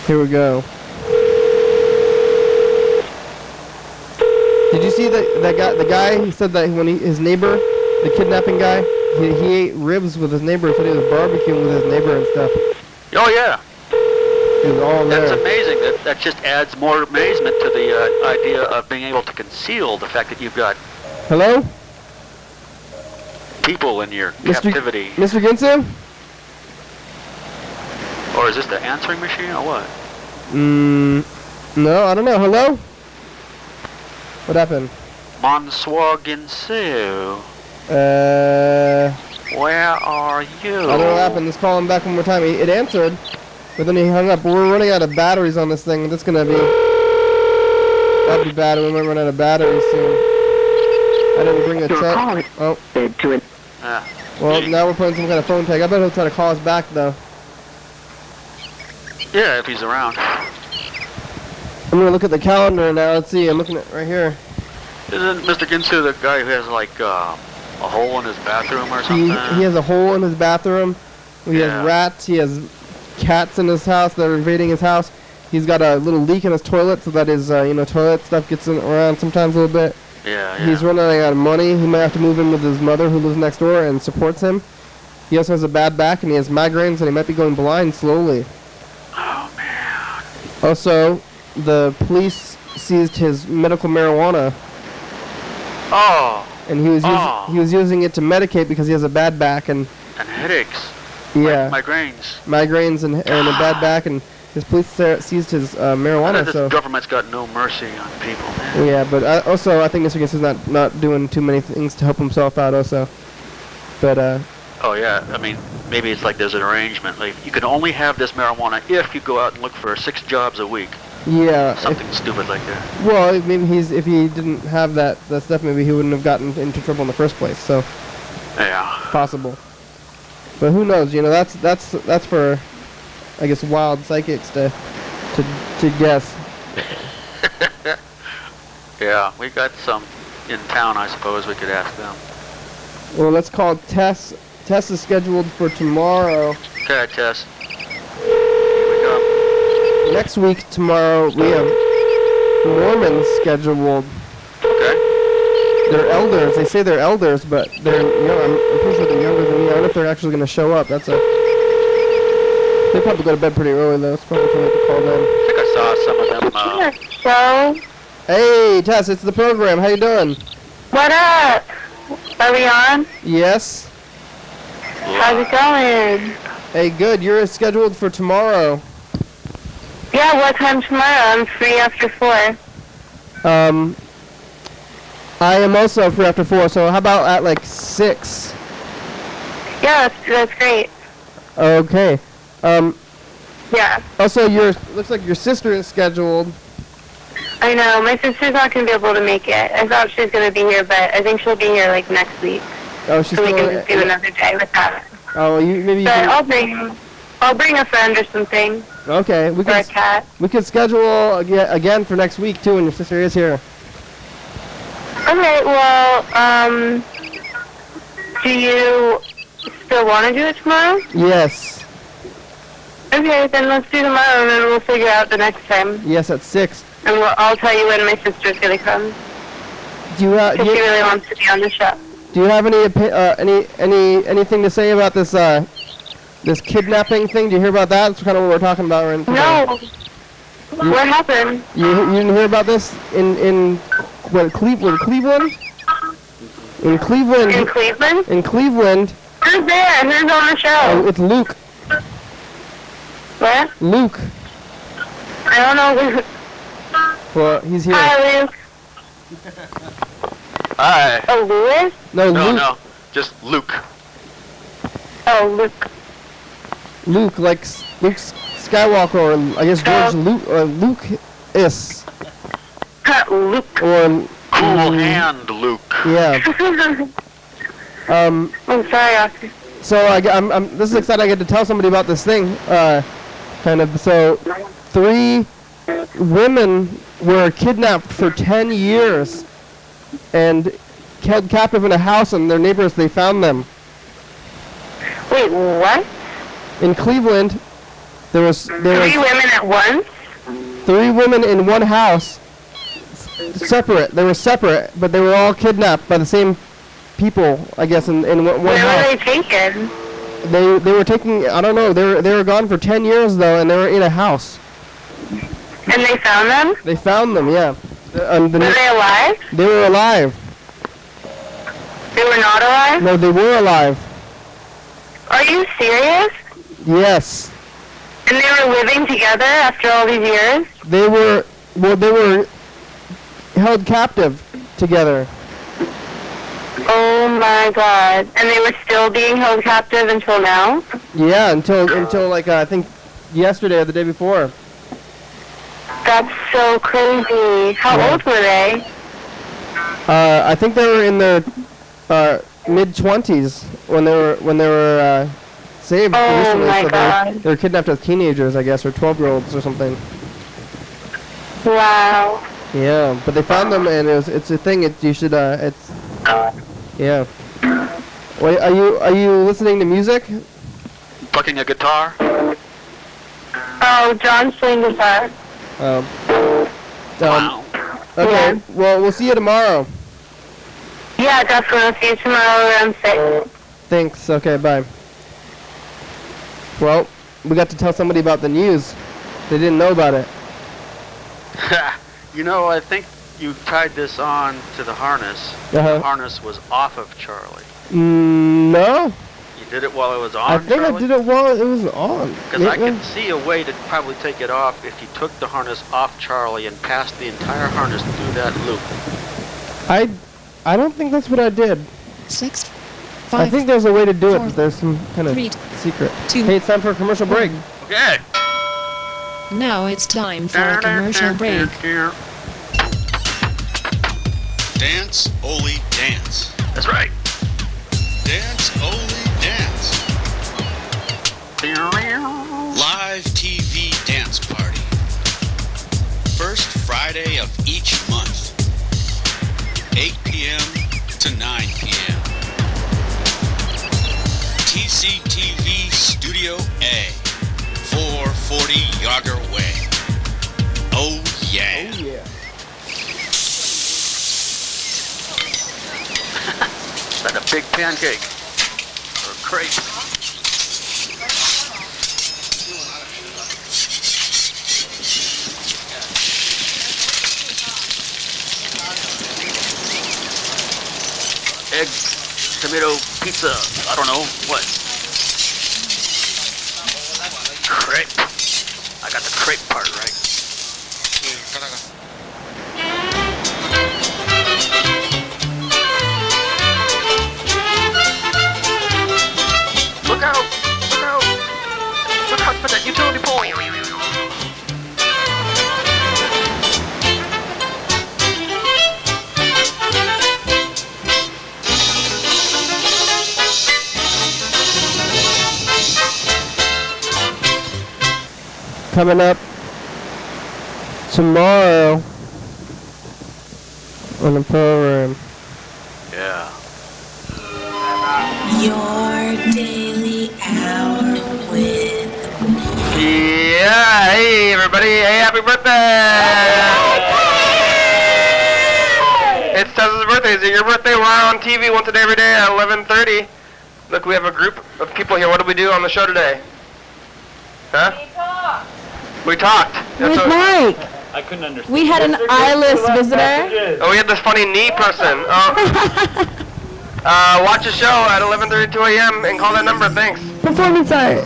Here we go. Did you see the guy? He said that when his neighbor, the kidnapping guy, he ate ribs with his neighbor. He said he was barbecuing with his neighbor and stuff. Oh yeah. He was all there. That's amazing. That just adds more amazement to the idea of being able to conceal the fact that you've got Hello? people in your captivity. Mr. Ginsu? Or is this the answering machine or what? No, I don't know. Hello? What happened? Monsieur Ginsu, where are you? I don't know what happened. Let's call him back one more time. It answered, but then he hung up. We're running out of batteries on this thing. That'd be bad. We might run out of batteries soon. I didn't bring a check. Oh. Well, now we're playing some kind of phone tag. I bet he'll try to call us back, though. Yeah, if he's around. I'm going to look at the calendar now. Let's see. I'm looking at right here. Isn't Mr. Ginsu the guy who has like a hole in his bathroom or something? He has a hole in his bathroom. He has rats. He has cats in his house that are invading his house. He's got a little leak in his toilet, so that his toilet stuff gets around sometimes a little bit. Yeah. He's running out of money. He might have to move in with his mother, who lives next door and supports him. He also has a bad back, and he has migraines, and he might be going blind slowly. Oh man. Also, the police seized his medical marijuana. Oh. And he was using it to medicate because he has a bad back and headaches. Yeah. Migraines and a bad back, and his police seized his marijuana. This government's got no mercy on people, man. Yeah, but I think Mr. Ginsu is not doing too many things to help himself out also. But Oh yeah, I mean, maybe it's like there's an arrangement. Like you can only have this marijuana if you go out and look for 6 jobs a week. Yeah. Something stupid like that. Well, I mean, if he didn't have that stuff, maybe he wouldn't have gotten into trouble in the first place. So. Yeah. Possible. But who knows? You know, that's for, I guess, wild psychics to guess. Yeah, we got some in town. I suppose we could ask them. Well, let's call Tess. Tess is scheduled for tomorrow. Okay, Tess. Here we go. Next week, tomorrow, we have Mormons scheduled. Okay. They're elders. They say they're elders, but they're young. I'm pretty sure they're younger than me. I don't know if they're actually going to show up. They probably go to bed pretty early, though. It's probably too late to call them. I think I saw some of them. So, Hey, Tess, it's the program. How you doing? what up? Are we on? Yes. How's it going? Hey, good. You're scheduled for tomorrow. Yeah, what time tomorrow? I'm free after 4. I am also free after 4, so how about at like 6? Yeah, that's great. Okay. Yeah. Also, looks like your sister is scheduled. I know, my sister's not going to be able to make it. I thought she was going to be here, but I think she'll be here like next week. Oh, she's so we still can just do another day with that. Oh, maybe you But can... I'll bring a friend or something. Okay, Or a cat. we could schedule again for next week too when your sister is here. Okay, well, do you still want to do it tomorrow? Yes. Okay, then let's do tomorrow, and then we'll figure out the next time. Yes, at 6. And I'll tell you when my sister's gonna come. Do you Because she really wants to be on the show. Do you have anything to say about this this kidnapping thing? Do you hear about that? That's kind of what we're talking about right now. No. What happened? You didn't hear about this in Cleveland? In Cleveland. In Cleveland? In Cleveland. Who's there? Who's on the show? Oh, it's Luke. What? Luke. I don't know. Well, he's here. Hi, Luke. Hi. Oh, Louis? No, Luke. No, just Luke. Oh, Luke. Luke, like Luke Skywalker, or I guess George Lucas. Luke. Or Cool hand, Luke. yeah. I'm sorry, Oscar. So I'm this is exciting. I get to tell somebody about this thing. Kind of. So 3 women were kidnapped for 10 years and held captive in a house, and their neighbors, they found them. Wait, what? In Cleveland, there was 3 women at once? 3 women in one house, separate. They were separate, but they were all kidnapped by the same people, I guess, in one house. Where were they taken? They were taking, I don't know, they were gone for 10 years though, and they were in a house. And they found them? They found them, yeah. Were they alive? They were alive. They were not alive? No, they were alive. Are you serious? Yes. And they were living together after all these years? They were held captive together. Oh my god. And they were still being held captive until now? Yeah, until like I think yesterday or the day before. That's so crazy. How old were they? I think they were in their mid-20s when they were saved recently. My so God. they were kidnapped as teenagers, I guess, or 12-year-olds or something. Wow. Yeah, but they found them, and it's a thing. You should it's yeah. Wait, are you listening to music? Plucking a guitar? Oh, John's playing guitar. Wow. Okay, Yeah. well, we'll see you tomorrow. Yeah, definitely. I'll see you tomorrow around 6. Thanks. Okay, bye. Well, we got to tell somebody about the news. They didn't know about it. You know, I think you tied this on to the harness. Uh-huh. The harness was off of Charlie. No. You did it while it was on, I think Charlie? I did it while it was on. Because I can see a way to probably take it off if you took the harness off Charlie and passed the entire harness through that loop. I don't think that's what I did. 6. I think there's a way to do it, but there's some kind of secret. Hey, it's time for a commercial break. Okay. Now it's time for a commercial break. Dance, Oli, dance. That's right. Dance, Oli, dance. Live TV dance party. First Friday of each month. 8 p.m. to 9 p.m. TCTV Studio A, 440 Yager Way. Oh yeah. Oh yeah. Is that a big pancake? Or a crepe? Egg, tomato, pizza, I don't know, what? Crepe. I got the crepe part right. Look out! Look out! Look out for that utility pole! Coming up tomorrow on the program. Yeah. Your daily hour with me. Yeah, hey everybody, hey, happy birthday! It's Tessa's birthday. Is it your birthday? We're on TV once a day every day at 11:30. Look, we have a group of people here. What did we do on the show today? Huh? We talked. With Mike. I couldn't understand. We had an eyeless visitor. Oh, we had this funny knee person. Watch the show at 11:32 a.m. and call that number. Thanks. Performance art.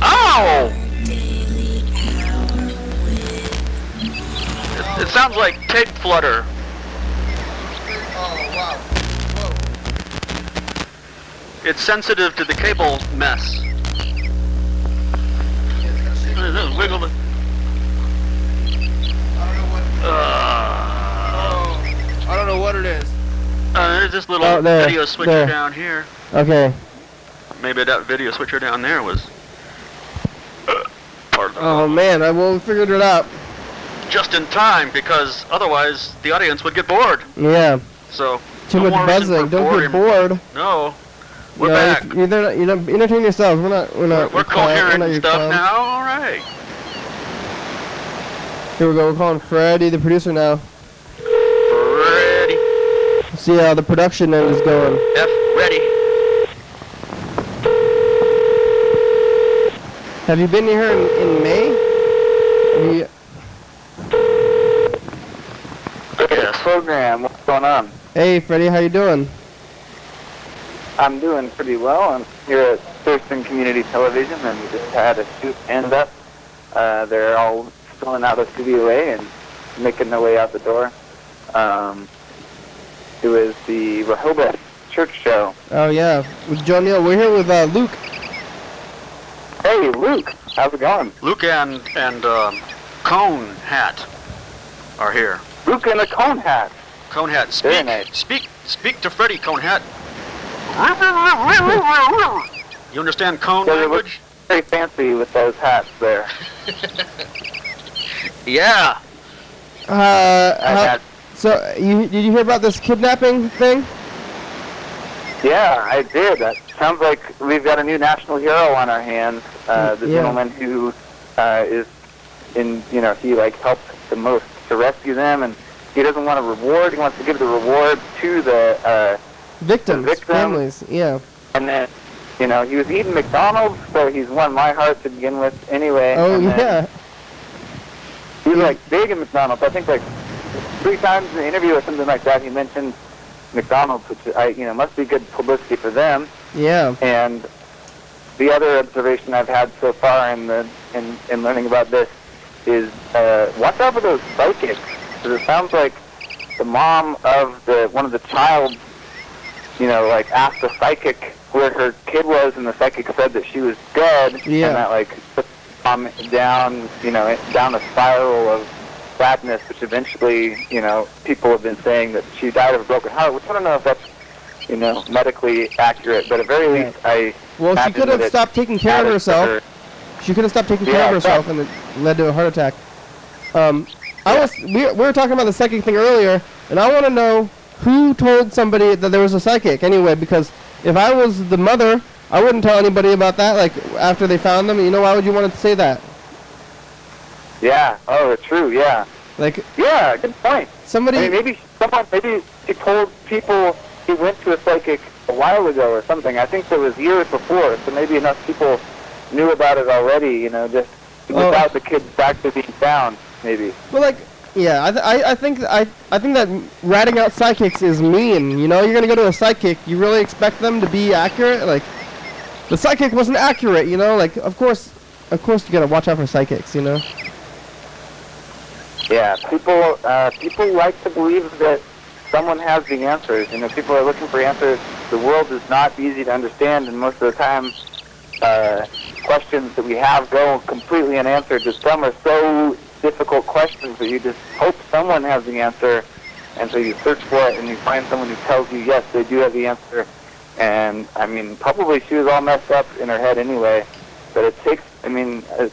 Oh! Daily hour with me. It sounds like pig flutter. It's sensitive to the cable mess. Wiggle it. I don't know what it is. There's this little video switcher down here. Okay. Maybe that video switcher down there was part of the Oh man, I will figure it out. just in time, because otherwise the audience would get bored. Yeah. So Too no much more reason buzzing. for Don't get bored. No, we're No, back. You know, entertain yourselves. We're coherent and stuff now. All right. Here we go. We're calling Freddie, the producer now. Ready. See how the production end is going. F ready. Have you been here in May? Yes, program. What's going on? Hey, Freddie, how you doing? I'm doing pretty well. I'm here at Thurston Community Television, and we just had a shoot end up. They're all filling out of Studio A and making their way out the door. It was the Rehoboth Church Show. Oh yeah, with Joe Neal. We're here with Luke. Hey, Luke. How's it going? Luke and Cone Hat are here. Luke in a cone hat. Cone Hat, Very nice. speak to Freddie, Cone Hat. You understand cone Yeah, they look language? very fancy with those hats there. Yeah. So did you hear about this kidnapping thing? Yeah, I did. That sounds like we've got a new national hero on our hands. The gentleman who is in, he helped the most to rescue them, and he doesn't want a reward. He wants to give the reward to the Victims, families, yeah. And then, he was eating McDonald's, so he's won my heart to begin with anyway. Oh, and yeah. He's big in McDonald's. I think 3 times in the interview or something like that, he mentioned McDonald's, which must be good publicity for them. Yeah. And the other observation I've had so far in learning about this is watch out for those psychics, because it sounds like the mom of one of the child, like asked the psychic where her kid was, and the psychic said that she was dead, Yeah. and that like put the mom down, down a spiral of sadness, which eventually, people have been saying that she died of a broken heart, which I don't know if that's, medically accurate, but at very least Well, she could have stopped taking care of herself. She could have stopped taking care of herself, and it led to a heart attack. We were talking about the psychic thing earlier, and I want to know who told somebody that there was a psychic anyway, because if I was the mother, I wouldn't tell anybody about that, like, after they found them. Why would you want to say that? Yeah. Oh, true. Yeah. Like. Yeah. Good point. Somebody. Maybe she told people he went to a psychic a while ago or something. I think it was years before, so maybe enough people knew about it already. Just without the kids actually being found, maybe. Well, like. Yeah, I think that ratting out psychics is mean. You're gonna go to a psychic. You really expect them to be accurate? Like, the psychic wasn't accurate. Like, of course you gotta watch out for psychics. Yeah, people like to believe that someone has the answers. People are looking for answers. The world is not easy to understand, and most of the time, questions that we have go completely unanswered. Just some are so difficult questions that you just hope someone has the answer, and so you search for it and you find someone who tells you yes, they do have the answer. And probably she was all messed up in her head anyway, but it's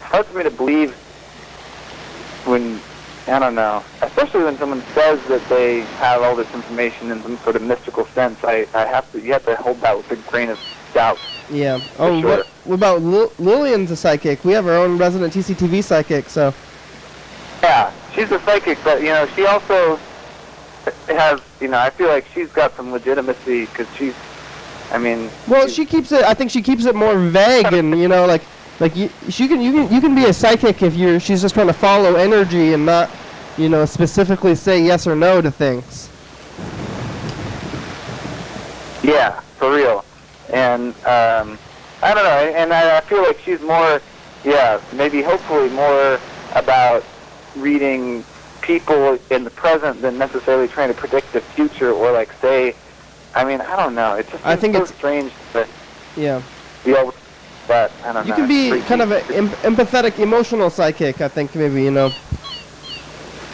hard for me to believe when, I don't know, especially when someone says that they have all this information in some sort of mystical sense. You have to hold that with a grain of doubt. Yeah. Oh, sure. What about Lillian's a psychic? We have our own resident TCTV psychic, so. Yeah, she's a psychic, but, she also has, I feel like she's got some legitimacy, because she's, Well, she keeps it, I think she keeps it more vague, and, you can be a psychic if she's just trying to follow energy and not, specifically say yes or no to things. Yeah, for real. And, I don't know, and I feel like she's more, maybe hopefully more about reading people in the present than necessarily trying to predict the future or say, I don't know. It just seems so strange to be able to, but I don't know. You can be kind of an empathetic, emotional psychic, I think, maybe,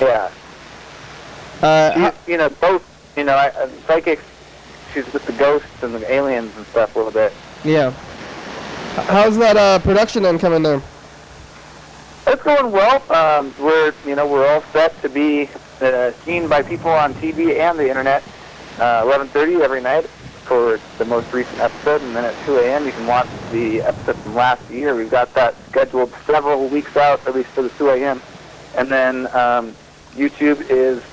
Yeah. Both, psychics, she's with the ghosts and the aliens and stuff a little bit. Yeah. How's that production then coming there? It's going well. We're all set to be seen by people on TV and the internet. 11:30 every night for the most recent episode, and then at 2 a.m. you can watch the episode from last year. We've got that scheduled several weeks out, at least for the 2 a.m. And then YouTube is.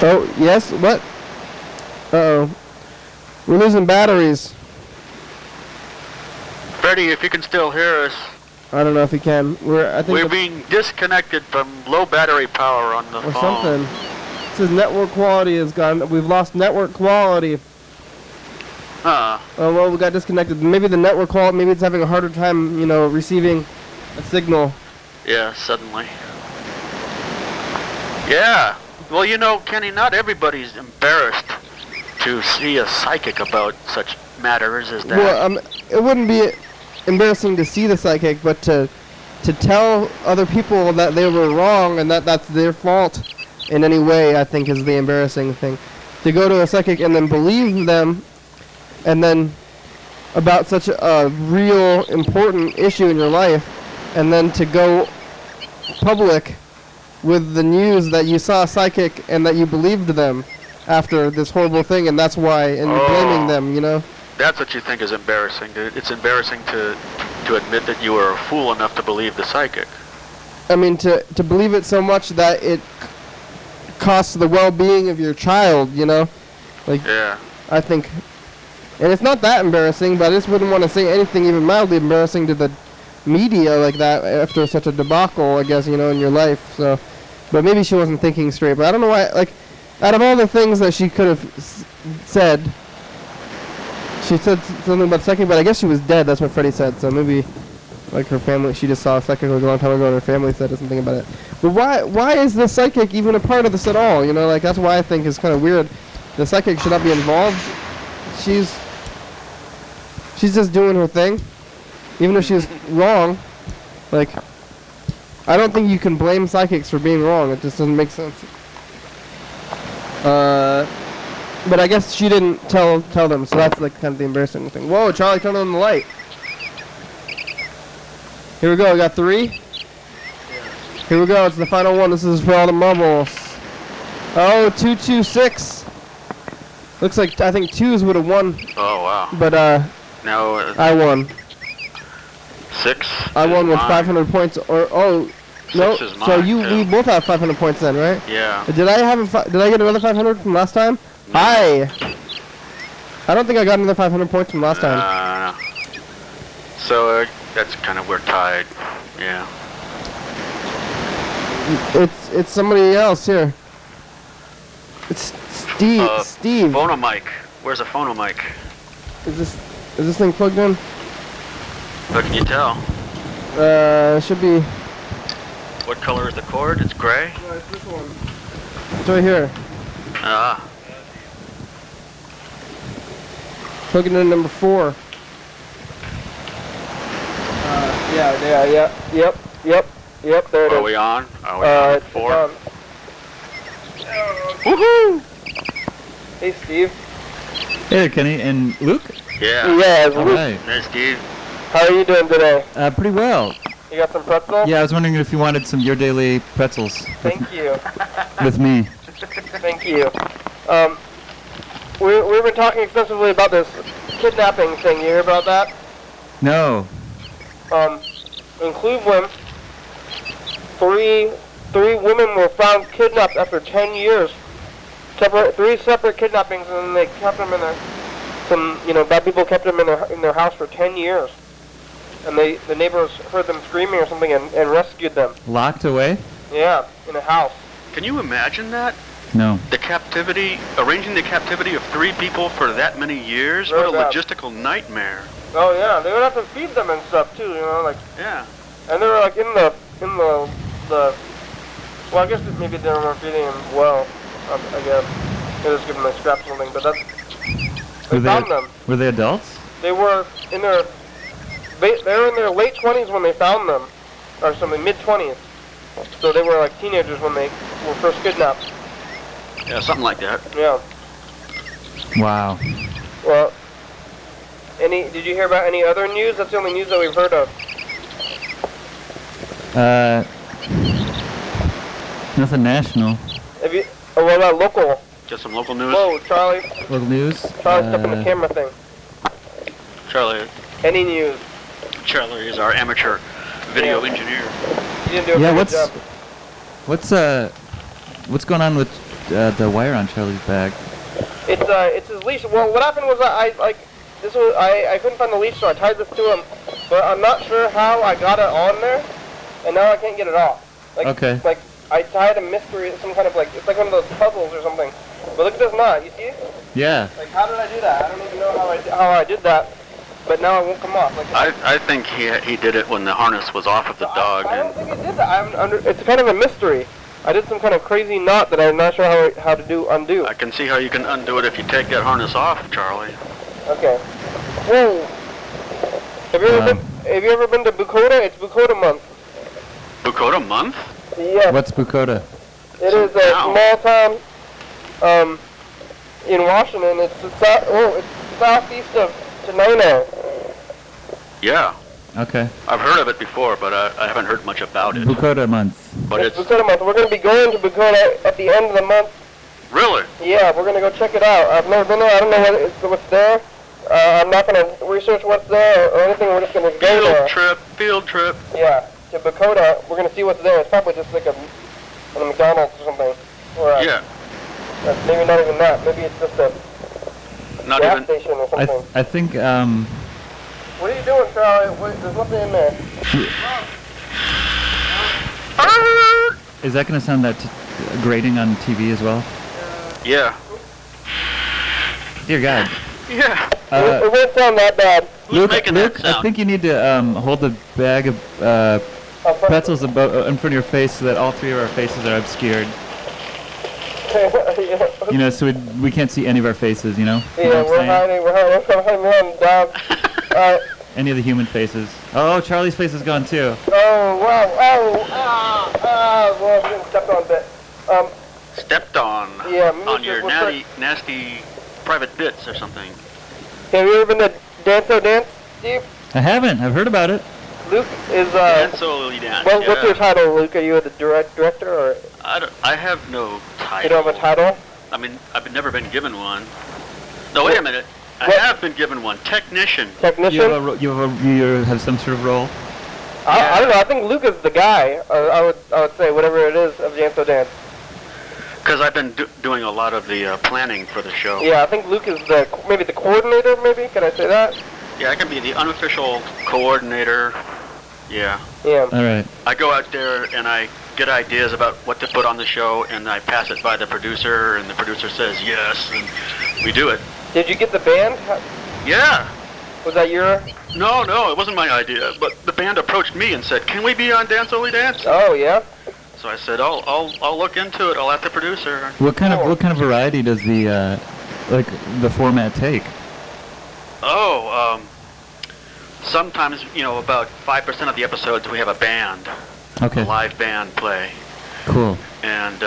Oh yes, what? Uh-oh, we're losing batteries. Freddie, if you can still hear us. I don't know if you can. We're being disconnected from low battery power on the phone. Or something. It says network quality is gone. We've lost network quality. Oh, well, we got disconnected. Maybe the network quality, maybe it's having a harder time, receiving a signal. Yeah, suddenly. Yeah. Well, Kenny, not everybody's embarrassed to see a psychic about such matters as that. Well, it wouldn't be embarrassing to see the psychic, but to tell other people that they were wrong and that's their fault in any way, I think, is the embarrassing thing. To go to a psychic and then believe them, and then about such a real important issue in your life, and then to go public with the news that you saw a psychic and that you believed them after this horrible thing, and that's why, and you're blaming them, That's what you think is embarrassing. It's embarrassing to admit that you were a fool enough to believe the psychic. To believe it so much that it costs the well-being of your child, Yeah. I think, and it's not that embarrassing, but I just wouldn't want to say anything even mildly embarrassing to the media like that after such a debacle, I guess, in your life. So, but maybe she wasn't thinking straight. But I don't know why. Out of all the things that she could have said, she said something about psychic, but I guess she was dead. That's what Freddie said. So maybe like her family. She just saw a psychic like a long time ago, and her family said something about it. But why is the psychic even a part of this at all? You know, like that's why I think is kind of weird. The psychic should not be involved. She's just doing her thing, even if she's wrong. Like, I don't think you can blame psychics for being wrong. It just doesn't make sense. But I guess she didn't tell them, so that's like kind of the embarrassing thing. Whoa, Charlie, turn on the light. Here we go. We got 3. Here we go. It's the final one. This is for all the marbles. Oh, 226. Looks like I think 2s would have won. Oh wow. But now I won. 6. I won with mine. 500 points. Or oh, no. 6 is So mine, we too. both have 500 points then, right? Yeah. Did I get another 500 from last time? No. Hi. I don't think I got another 500 points from last time. So that's kind of we're tied. Yeah. It's somebody else here. It's Steve. Steve. Phono mic. Where's a phono mic? Is this thing plugged in? What can you tell? Should be. What color is the cord? It's gray. No, it's this one. It's right here. Ah. Plugging in number 4. Yep, there it is. Are we on? Are we on? It's 4? on. Woohoo! Hey, Steve. Hey there, Kenny and Luke. Yeah. Yeah, it's All Luke. right. Hey, Steve. How are you doing today? Pretty well. You got some pretzels? Yeah, I was wondering if you wanted some Your Daily pretzels Thank you. with me. Thank you. We've been talking extensively about this kidnapping thing. You hear about that? No. In Cleveland, three women were found kidnapped after 10 years. 3 separate kidnappings, and then they kept them in bad people kept them in their house for 10 years. And the neighbors heard them screaming or something and rescued them. Locked away? Yeah, in a house. Can you imagine that? No. Arranging the captivity of 3 people for that many years? Very What a bad. logistical nightmare. Oh yeah, they would have to feed them and stuff too, like. Yeah. And they were like in the well, I guess maybe they weren't feeding them well. I guess they just giving them scraps or something, but that's. They found them. Were they adults? They were in their late 20s when they found them, or something, mid-20s. So they were like teenagers when they were first kidnapped. Yeah, something like that. Yeah. Wow. Well, did you hear about any other news? That's the only news that we've heard of. Nothing national. What about local? Just some local news. Whoa, Charlie. Local news? Charlie's stuck in the camera thing. Charlie. Any news? Charlie is our amateur video engineer. You didn't do a good job. What's going on with the wire on Charlie's bag? It's his leash. Well, what happened was I couldn't find the leash, so I tied this to him. But I'm not sure how I got it on there, and now I can't get it off. Okay. Like I tied a mystery, some kind of it's like one of those puzzles or something. But look at this knot. You see it? Yeah. Like how did I do that? I don't even know how I did that. But now it won't come off. I think he did it when the harness was off of the dog. I don't think he did that. It's kind of a mystery. I did some kind of crazy knot that I'm not sure how to undo. I can see how you can undo it if you take that harness off, Charlie. Okay. Whoa. Have you ever been to Bukoda? It's Bukoda month. Bukoda month? Yes. What's Bukoda? It is a small town in Washington. It's southeast of Tenino. Yeah. Okay. I've heard of it before, but I haven't heard much about it. Bukoda month. But it's Bukoda month. We're going to be going to Bukoda at the end of the month. Really? Yeah, we're going to go check it out. I've never been there. I don't know what's there. I'm not going to research what's there or anything. We're just going to go there. Field trip. Yeah, to Bukoda. We're going to see what's there. It's probably just like a McDonald's or something. Or maybe not even that. Maybe it's just a gas station or something. I think, What are you doing, Charlie? There's nothing in there. Is that going to sound that grating on TV as well? Yeah. Dear God. Yeah. It won't sound that bad. Who's making that Luke, sound? I think you need to hold the bag of pretzels in front of your face so that all three of our faces are obscured. You know, so we can't see any of our faces, you know? You know Yeah, we're hiding down. Any of the human faces. Oh, Charlie's face is gone too. Oh, wow. Well, I'm getting stepped on a bit. Stepped on. Yeah, on your nasty private bits or something. Have you ever been to Danso Dance, Steve? I haven't. I've heard about it. Luke is, Dance. Yeah. What's your title, Luke? Are you the director, or? I have no title. You don't have a title? I mean, I've never been given one. No, wait a minute. I have been given one. Technician. Technician? You have some sort of role? I don't know. I think Luke is the guy. I would say whatever it is of Danso Dance. Because I've been doing a lot of the planning for the show. Yeah, I think Luke is maybe the coordinator. Maybe can I say that? Yeah, I can be the unofficial coordinator. Yeah. Yeah. All right. I go out there and I get ideas about what to put on the show, and I pass it by the producer, and the producer says yes, and we do it. Did you get the band? Yeah. Was that your? No, it wasn't my idea. But the band approached me and said, "Can we be on Dance Only Dance?" Oh yeah. So I said, "I'll look into it. I'll ask the producer." What kind of variety does the format take? Oh, sometimes about 5% of the episodes we have a band. Okay. A live band play. Cool. And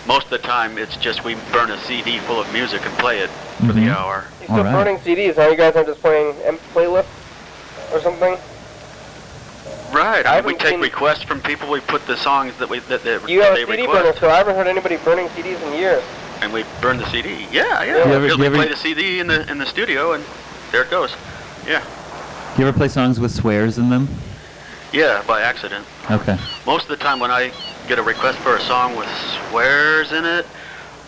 most of the time it's just we burn a CD full of music and play it for the hour. You're still burning CDs, huh? You guys aren't just playing playlists or something? Right. I mean, we take requests from people. We put the songs that you have a CD request. burner, so I haven't heard anybody burning CDs in years. And we burn the CD. Yeah. You We play the CD in the studio, and there it goes. Yeah. You ever play songs with swears in them? Yeah, by accident. Okay. Most of the time when I get a request for a song with swears in it,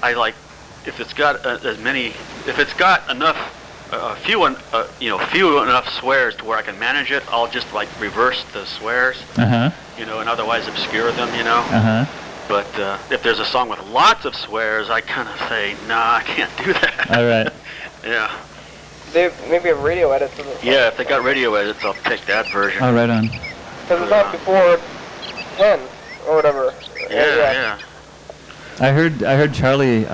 I like if it's got enough, few enough swears to where I can manage it. I'll just like reverse the swears, and otherwise obscure them, But if there's a song with lots of swears, I kind of say, nah, I can't do that. All right. Yeah. They maybe have radio edits. Yeah, if they got radio edits, I'll take that version. Oh, right on. Because it's not before 10 or whatever. Yeah. I heard Charlie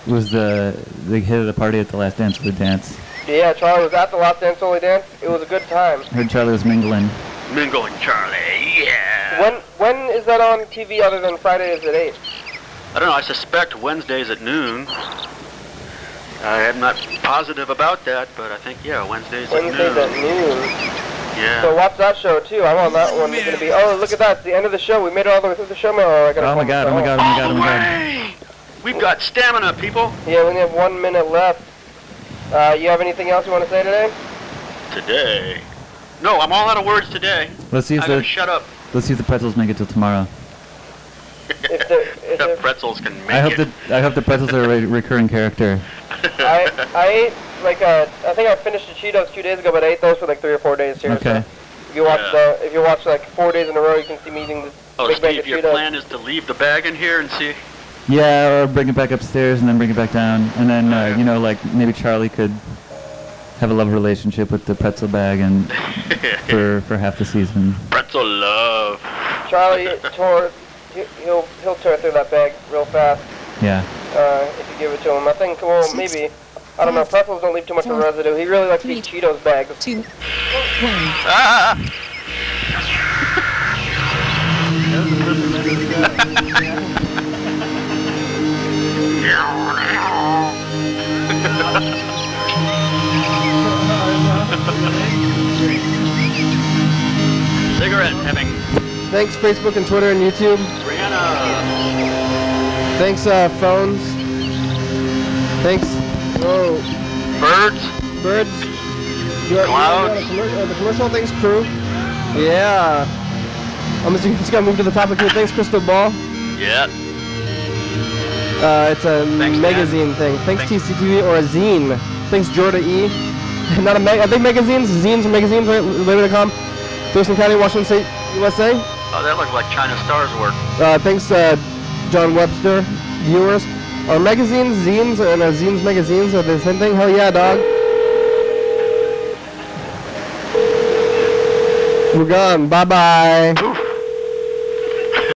was the hit of the party at the last Dance of the Dance. Yeah, Charlie was at the last Dance Only Dance. It was a good time. I heard Charlie was mingling. Mingling Charlie, yeah. When is that on TV other than Fridays at 8? I don't know. I suspect Wednesdays at noon. I am not positive about that, but I think, Wednesdays at noon. Wednesdays at noon. Yeah. So watch that show too. I'm on that one. It's going to be. Oh, look at that! It's the end of the show. We made it all the way through the show. Oh my god! We've got stamina, people. Yeah, we only have 1 minute left. You have anything else you want to say today? Today? No, I'm all out of words today. Let's see if shut up. Let's see if the pretzels make it till tomorrow. The pretzels can make it. I hope the pretzels are a recurring character. I ate I think I finished the Cheetos 2 days ago, but I ate those for like 3 or 4 days here. Okay. So if you watch like 4 days in a row, you can see me eating this big bag of Steve, your Cheetos. plan is to leave the bag in here and see? Yeah, or bring it back upstairs and then bring it back down, and then like maybe Charlie could have a love relationship with the pretzel bag and for half the season. Pretzel love. Charlie he'll tear through that bag real fast. Yeah. If you give it to him, I think maybe. I don't know. Pretzels don't leave too much of a residue. He really likes to eat Cheetos bags. 2, 1. Ah! Cigarette having. Thanks, Facebook and Twitter and YouTube. Brianna. Thanks, phones. Thanks. Oh. Birds. Clouds. The commercial. Thanks, crew. Yeah. I'm just gonna move to the topic here. Thanks, Crystal Ball. Yeah. It's a magazine thing. Thanks, TCTV or a zine. Thanks, Jorda E. Not a I think magazines, zines or magazines, right? Later.com. Thurston County, Washington State, USA. Oh, that looks like China Star's work. Thanks, John Webster. Viewers. Are magazines, zines, and zines magazines are the same thing? Hell yeah, dog. We're gone. Bye-bye.